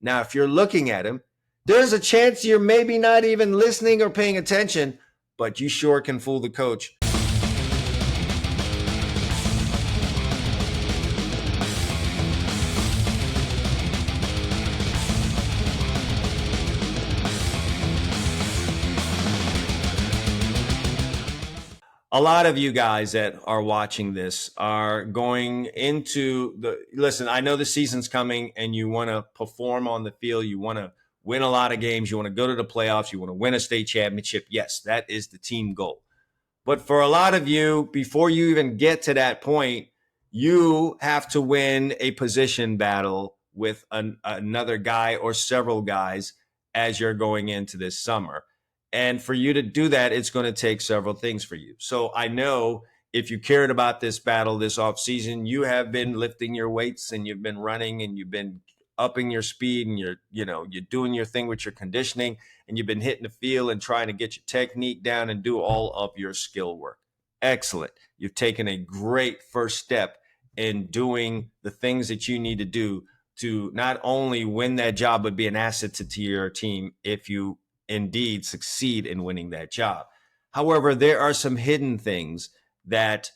Now, if you're looking at him, there's a chance you're maybe not even listening or paying attention, but you sure can fool the coach. A lot of you guys that are watching this are going into listen, I know the season's coming and you want to perform on the field. You want to win a lot of games. You want to go to the playoffs. You want to win a state championship. Yes, that is the team goal. But for a lot of you, before you even get to that point, you have to win a position battle with another guy or several guys as you're going into this summer. And for you to do that, it's going to take several things for you. So I know if you cared about this battle this offseason, you have been lifting your weights and you've been running and you've been upping your speed and you're doing your thing with your conditioning and you've been hitting the field and trying to get your technique down and do all of your skill work. Excellent. You've taken a great first step in doing the things that you need to do to not only win that job, but be an asset to your team if you indeed succeed in winning that job. However, there are some hidden things that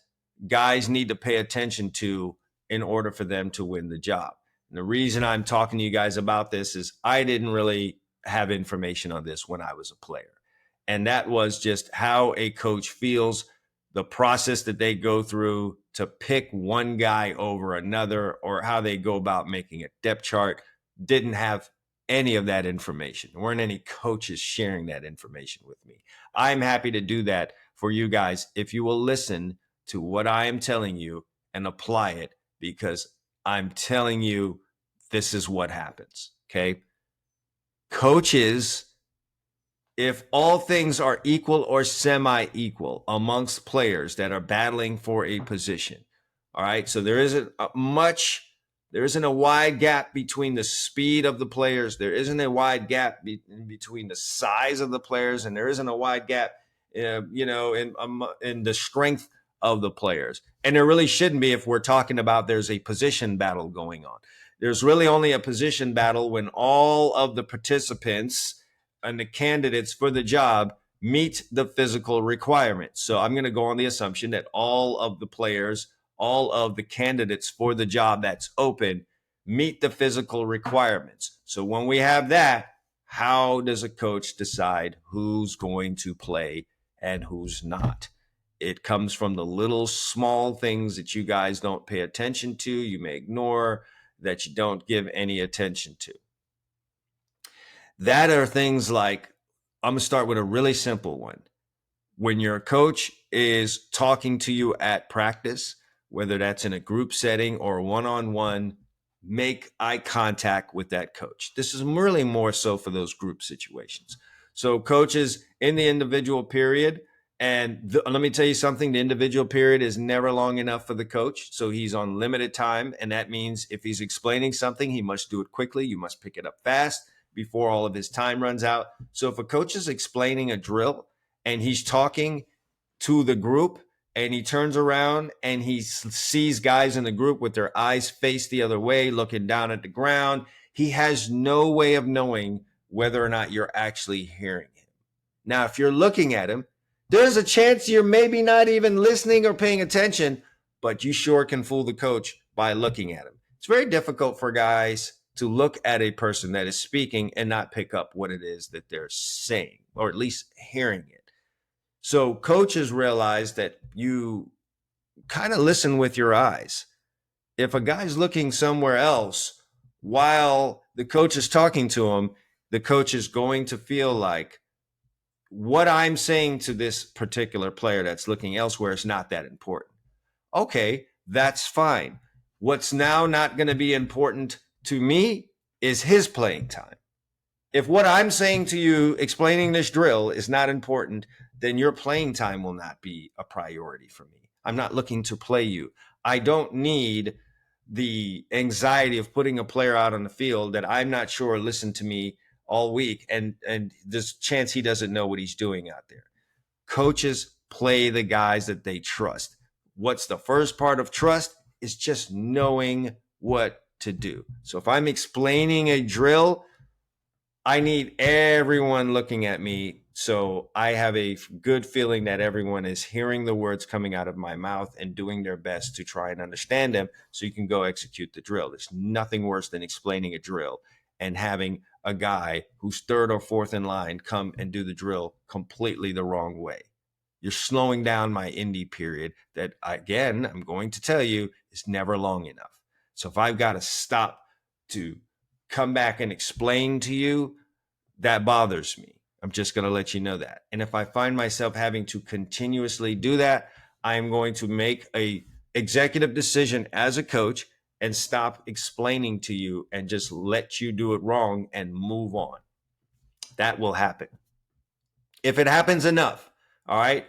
guys need to pay attention to in order for them to win the job. And the reason I'm talking to you guys about this is I didn't really have information on this when I was a player. And that was just how a coach feels, the process that they go through to pick one guy over another, or how they go about making a depth chart. Didn't have any of that information. There weren't any coaches sharing that information with me. I'm happy to do that for you guys if you will listen to what I am telling you and apply it, because I'm telling you this is what happens, okay? Coaches, if all things are equal or semi-equal amongst players that are battling for a position, all right? So there isn't a wide gap between the speed of the players. There isn't a wide gap between the size of the players, and there isn't a wide gap, in the strength of the players. And there really shouldn't be if we're talking about there's a position battle going on. There's really only a position battle when all of the participants and the candidates for the job meet the physical requirements. So I'm going to go on the assumption that all of the players, all of the candidates for the job that's open meet the physical requirements. So when we have that, how does a coach decide who's going to play and who's not? It comes from the little small things that you guys don't pay attention to, you may ignore, that you don't give any attention to. That are things like, I'm going to start with a really simple one. When your coach is talking to you at practice, whether that's in a group setting or one-on-one, make eye contact with that coach. This is really more so for those group situations. So coaches in the individual period, and let me tell you something, the individual period is never long enough for the coach. So he's on limited time. And that means if he's explaining something, he must do it quickly. You must pick it up fast before all of his time runs out. So if a coach is explaining a drill and he's talking to the group and he turns around and he sees guys in the group with their eyes faced the other way, looking down at the ground, he has no way of knowing whether or not you're actually hearing him. Now, if you're looking at him, there's a chance you're maybe not even listening or paying attention, but you sure can fool the coach by looking at him. It's very difficult for guys to look at a person that is speaking and not pick up what it is that they're saying, or at least hearing it. So coaches realize that you kind of listen with your eyes. If a guy's looking somewhere else while the coach is talking to him, the coach is going to feel like what I'm saying to this particular player that's looking elsewhere is not that important. Okay, that's fine. What's now not going to be important to me is his playing time. If what I'm saying to you, explaining this drill, is not important, then your playing time will not be a priority for me. I'm not looking to play you. I don't need the anxiety of putting a player out on the field that I'm not sure listened to me all week, and there's a chance he doesn't know what he's doing out there. Coaches play the guys that they trust. What's the first part of trust is just knowing what to do. So if I'm explaining a drill, I need everyone looking at me so I have a good feeling that everyone is hearing the words coming out of my mouth and doing their best to try and understand them so you can go execute the drill. There's nothing worse than explaining a drill and having a guy who's third or fourth in line come and do the drill completely the wrong way. You're slowing down my indie period that, again, I'm going to tell you is never long enough. So if I've got to stop to come back and explain to you, that bothers me. I'm just going to let you know that. And if I find myself having to continuously do that, I'm going to make a executive decision as a coach and stop explaining to you and just let you do it wrong and move on. That will happen. If it happens enough, all right,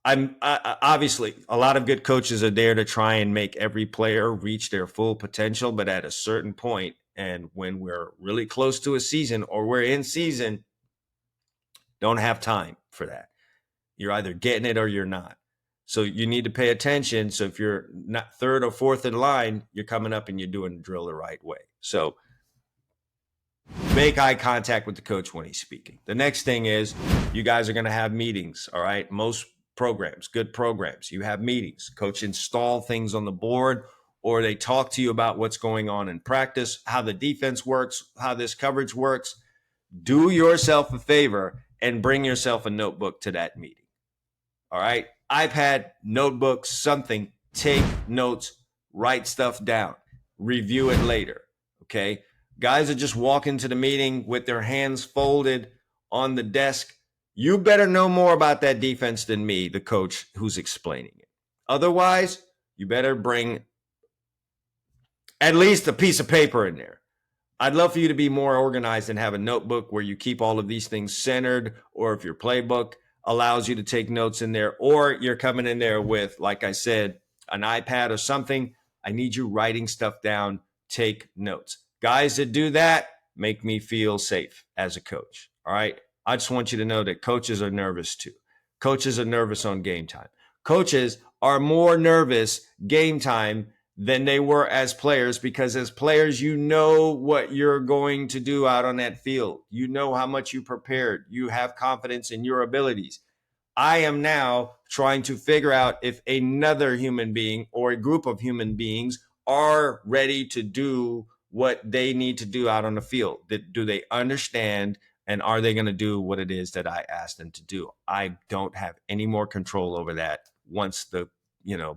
obviously a lot of good coaches are there to try and make every player reach their full potential, but at a certain point, and when we're really close to a season or we're in season, don't have time for that. You're either getting it or you're not. So you need to pay attention. So if you're not third or fourth in line, you're coming up and you're doing the drill the right way. So make eye contact with the coach when he's speaking. The next thing is you guys are going to have meetings, all right? Most programs, good programs, you have meetings. Coach install things on the board, or they talk to you about what's going on in practice, how the defense works, how this coverage works. Do yourself a favor and bring yourself a notebook to that meeting. All right? iPad, notebook, something. Take notes, write stuff down, review it later. Okay? Guys that just walk into the meeting with their hands folded on the desk. You better know more about that defense than me, the coach who's explaining it. Otherwise, you better bring at least a piece of paper in there. I'd love for you to be more organized and have a notebook where you keep all of these things centered, or if your playbook allows you to take notes in there, or you're coming in there with, like I said, an iPad or something. I need you writing stuff down, take notes. Guys that do that make me feel safe as a coach. All right. I just want you to know that coaches are nervous too. Coaches are nervous on game time. Coaches are more nervous game time than they were as players, because as players, you know what you're going to do out on that field. You know how much you prepared. You have confidence in your abilities. I am now trying to figure out if another human being or a group of human beings are ready to do what they need to do out on the field. Do they understand, and are they going to do what it is that I asked them to do? I don't have any more control over that once the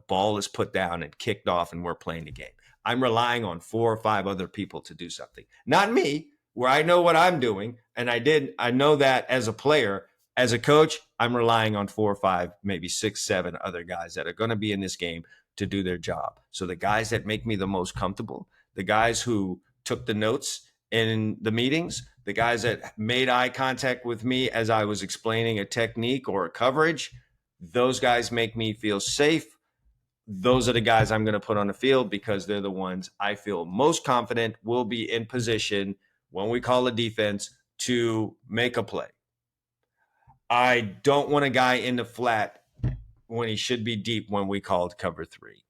ball is put down and kicked off and we're playing the game. I'm relying on 4 or 5 other people to do something. Not me, where I know what I'm doing. And I know that as a player. As a coach, I'm relying on 4 or 5, maybe 6, 7 other guys that are going to be in this game to do their job. So the guys that make me the most comfortable, the guys who took the notes in the meetings, the guys that made eye contact with me as I was explaining a technique or a coverage, those guys make me feel safe. Those are the guys I'm going to put on the field because they're the ones I feel most confident will be in position when we call a defense to make a play. I don't want a guy in the flat when he should be deep when we called cover 3.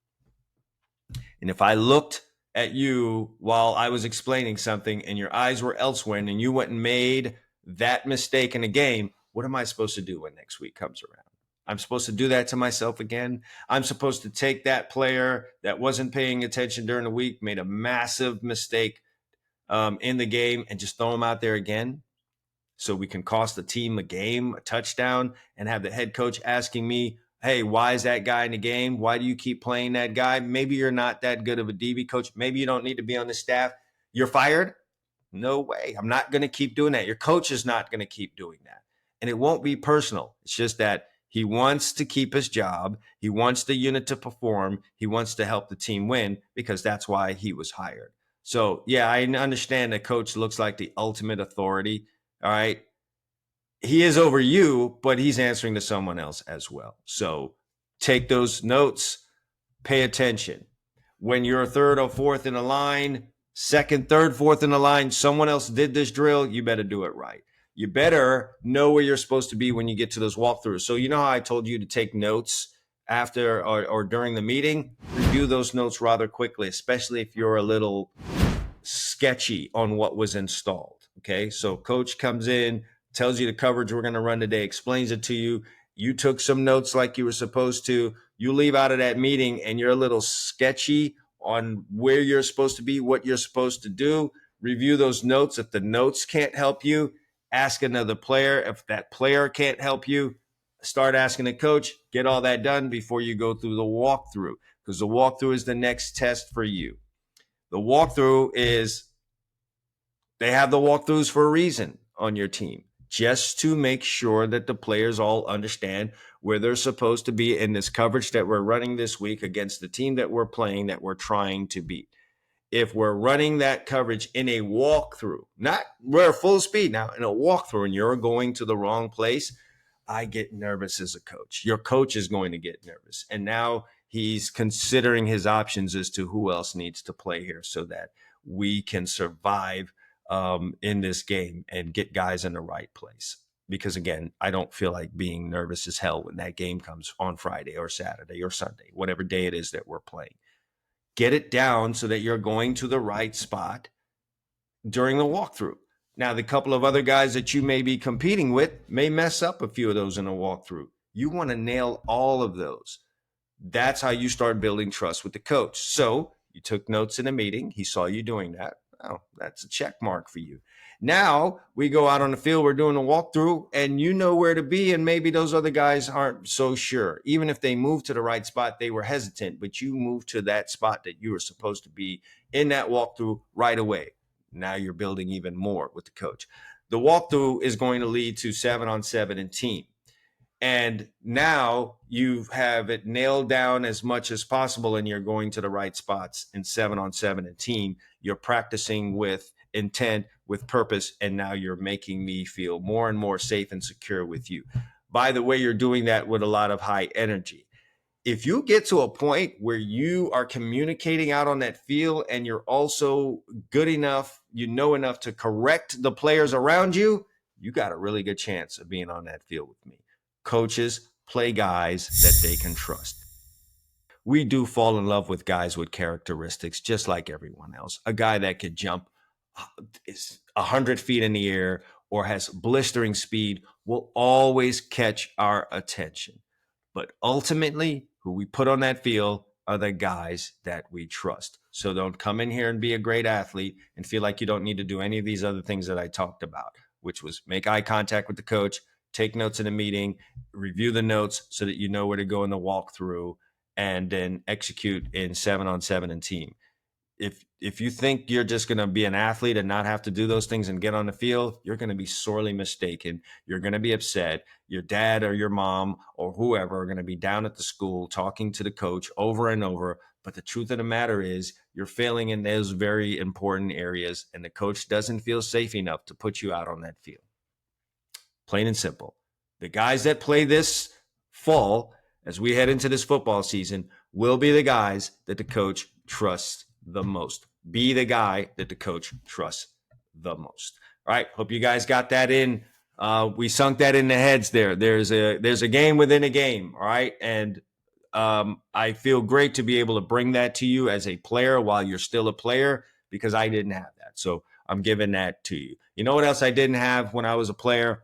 And if I looked at you while I was explaining something and your eyes were elsewhere and you went and made that mistake in a game, what am I supposed to do when next week comes around? I'm supposed to do that to myself again. I'm supposed to take that player that wasn't paying attention during the week, made a massive mistake in the game, and just throw him out there again so we can cost the team a game, a touchdown, and have the head coach asking me, hey, why is that guy in the game? Why do you keep playing that guy? Maybe you're not that good of a DB coach. Maybe you don't need to be on the staff. You're fired? No way. I'm not going to keep doing that. Your coach is not going to keep doing that. And it won't be personal. It's just that he wants to keep his job. He wants the unit to perform. He wants to help the team win because that's why he was hired. So, yeah, I understand that coach looks like the ultimate authority. All right. He is over you, but he's answering to someone else as well. So take those notes, pay attention. When you're third or fourth in a line, second, third, fourth in the line, someone else did this drill, you better do it right. You better know where you're supposed to be when you get to those walkthroughs. So you know how I told you to take notes after or during the meeting, review those notes rather quickly, especially if you're a little sketchy on what was installed. Okay. So coach comes in, tells you the coverage we're going to run today, explains it to you. You took some notes like you were supposed to. You leave out of that meeting and you're a little sketchy on where you're supposed to be, what you're supposed to do. Review those notes. If the notes can't help you, ask another player. If that player can't help you, start asking the coach. Get all that done before you go through the walkthrough, because the walkthrough is the next test for you. The walkthrough is, they have the walkthroughs for a reason on your team, just to make sure that the players all understand where they're supposed to be in this coverage that we're running this week against the team that we're playing, that we're trying to beat. If we're running that coverage in a walkthrough, not we're full speed now, in a walkthrough, and you're going to the wrong place, I get nervous as a coach. Your coach is going to get nervous. And now he's considering his options as to who else needs to play here so that we can survive in this game and get guys in the right place. Because again, I don't feel like being nervous as hell when that game comes on Friday or Saturday or Sunday, whatever day it is that we're playing. Get it down so that you're going to the right spot during the walkthrough. Now, the couple of other guys that you may be competing with may mess up a few of those in a walkthrough. You want to nail all of those. That's how you start building trust with the coach. So you took notes in a meeting. He saw you doing that. Oh, that's a check mark for you. Now we go out on the field, we're doing a walkthrough, and you know where to be, and maybe those other guys aren't so sure. Even if they moved to the right spot, they were hesitant, but you moved to that spot that you were supposed to be in that walkthrough right away. Now you're building even more with the coach. The walkthrough is going to lead to 7-on-7 and team. And now you have it nailed down as much as possible, and you're going to the right spots in 7-on-7 and team. You're practicing with intent, with purpose, and now you're making me feel more and more safe and secure with you. By the way, you're doing that with a lot of high energy. If you get to a point where you are communicating out on that field and you're also good enough, you know enough to correct the players around you, you got a really good chance of being on that field with me. Coaches play guys that they can trust. We do fall in love with guys with characteristics, just like everyone else. A guy that could jump 100 feet in the air or has blistering speed will always catch our attention. But ultimately, who we put on that field are the guys that we trust. So don't come in here and be a great athlete and feel like you don't need to do any of these other things that I talked about, which was make eye contact with the coach, take notes in a meeting, review the notes so that you know where to go in the walkthrough, and then execute in 7-on-7 and team. If you think you're just going to be an athlete and not have to do those things and get on the field, you're going to be sorely mistaken. You're going to be upset. Your dad or your mom or whoever are going to be down at the school talking to the coach over and over. But the truth of the matter is you're failing in those very important areas, and the coach doesn't feel safe enough to put you out on that field. Plain and simple. The guys that play this fall, as we head into this football season, will be the guys that the coach trusts the most. Be the guy that the coach trusts the most. All right. Hope you guys got that in. We sunk that in the heads there. There's a game within a game. All right. And I feel great to be able to bring that to you as a player while you're still a player, because I didn't have that. So I'm giving that to you. You know what else I didn't have when I was a player?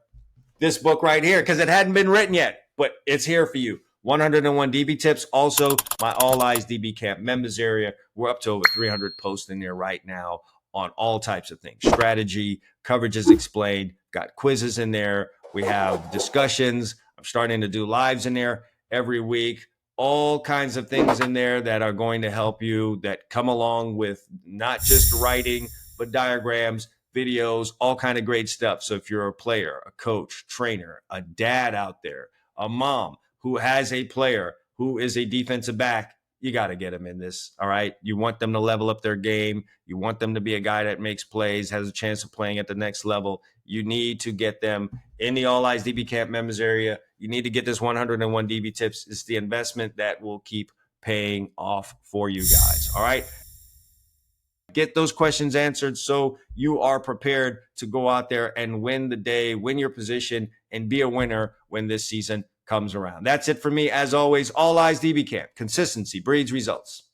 This book right here, because it hadn't been written yet, but it's here for you. 101 DB tips. Also, my All Eyes DB Camp members area. We're up to over 300 posts in there right now on all types of things. Strategy, coverage is explained, got quizzes in there. We have discussions. I'm starting to do lives in there every week. All kinds of things in there that are going to help you, that come along with not just writing, but diagrams, videos, all kind of great stuff. So if you're a player, a coach, trainer, a dad out there, a mom who has a player who is a defensive back, you got to get them in this. All right. You want them to level up their game. You want them to be a guy that makes plays, has a chance of playing at the next level. You need to get them in the All Eyes DB Camp members area. You need to get this 101 DB tips. It's the investment that will keep paying off for you guys. All right. Get those questions answered so you are prepared to go out there and win the day, win your position, and be a winner when this season comes around. That's it for me. As always, all eyes DB camp. Consistency breeds results.